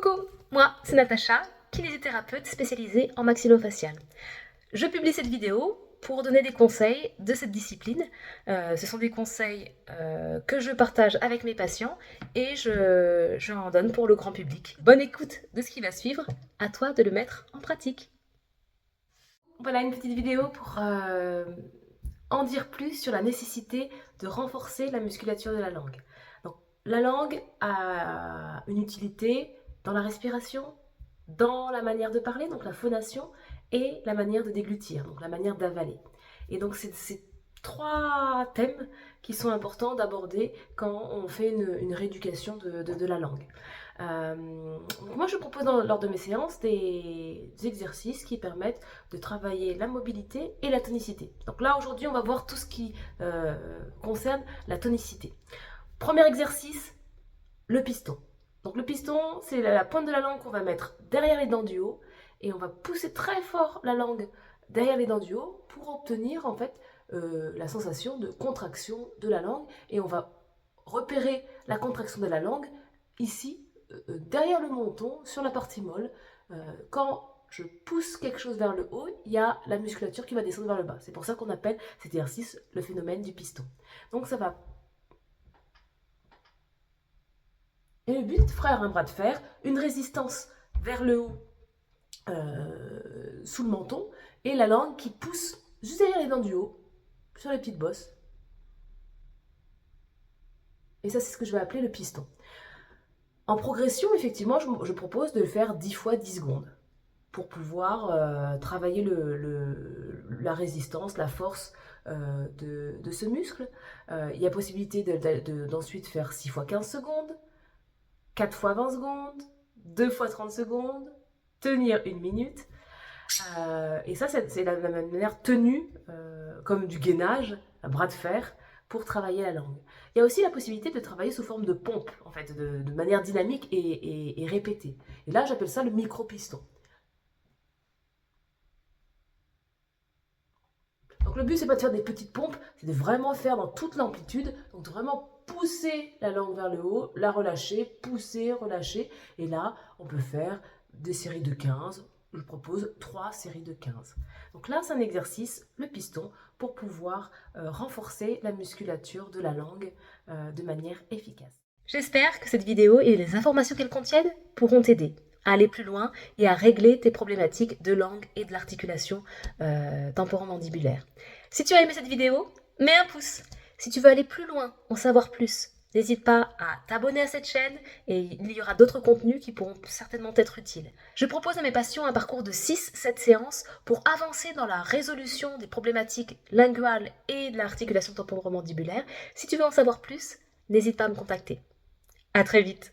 Coucou, moi c'est Natacha, kinésithérapeute spécialisée en maxillofacial. Je publie cette vidéo pour donner des conseils de cette discipline. Ce sont des conseils que je partage avec mes patients et je en donne pour le grand public. Bonne écoute de ce qui va suivre, à toi de le mettre en pratique. Voilà une petite vidéo pour en dire plus sur la nécessité de renforcer la musculature de la langue. Donc, la langue a une utilité dans la respiration, dans la manière de parler, donc la phonation, et la manière de déglutir, donc la manière d'avaler. Et donc c'est trois thèmes qui sont importants d'aborder quand on fait une rééducation de la langue. Donc moi je propose lors de mes séances des exercices qui permettent de travailler la mobilité et la tonicité. Donc là aujourd'hui on va voir tout ce qui concerne la tonicité. Premier exercice, le piston. Donc le piston, c'est la pointe de la langue qu'on va mettre derrière les dents du haut et on va pousser très fort la langue derrière les dents du haut pour obtenir en fait la sensation de contraction de la langue et on va repérer la contraction de la langue ici derrière le menton sur la partie molle. Quand je pousse quelque chose vers le haut, il y a la musculature qui va descendre vers le bas. C'est pour ça qu'on appelle cet exercice le phénomène du piston. Donc ça va. Et le but, frère, un bras de fer, une résistance vers le haut sous le menton et la langue qui pousse juste derrière les dents du haut, sur les petites bosses. Et ça, c'est ce que je vais appeler le piston. En progression, effectivement, je propose de le faire 10 fois 10 secondes pour pouvoir travailler la résistance, la force de ce muscle. Il y a possibilité d'ensuite faire 6 fois 15 secondes, 4 fois 20 secondes, 2 fois 30 secondes, tenir 1 minute. Et ça, c'est la manière tenue, comme du gainage, un bras de fer, pour travailler la langue. Il y a aussi la possibilité de travailler sous forme de pompe, en fait, de manière dynamique et répétée. Et là, j'appelle ça le micro-piston. Donc le but, c'est pas de faire des petites pompes, c'est de vraiment faire dans toute l'amplitude, donc de vraiment pousser la langue vers le haut, la relâcher, pousser, relâcher. Et là, on peut faire des séries de 15. Je propose 3 séries de 15. Donc là, c'est un exercice, le piston, pour pouvoir renforcer la musculature de la langue de manière efficace. J'espère que cette vidéo et les informations qu'elle contienne pourront t'aider à aller plus loin et à régler tes problématiques de langue et de l'articulation temporomandibulaire. Si tu as aimé cette vidéo, mets un pouce. Si tu veux aller plus loin, en savoir plus, n'hésite pas à t'abonner à cette chaîne et il y aura d'autres contenus qui pourront certainement être utiles. Je propose à mes patients un parcours de 6-7 séances pour avancer dans la résolution des problématiques linguales et de l'articulation temporomandibulaire. Si tu veux en savoir plus, n'hésite pas à me contacter. À très vite.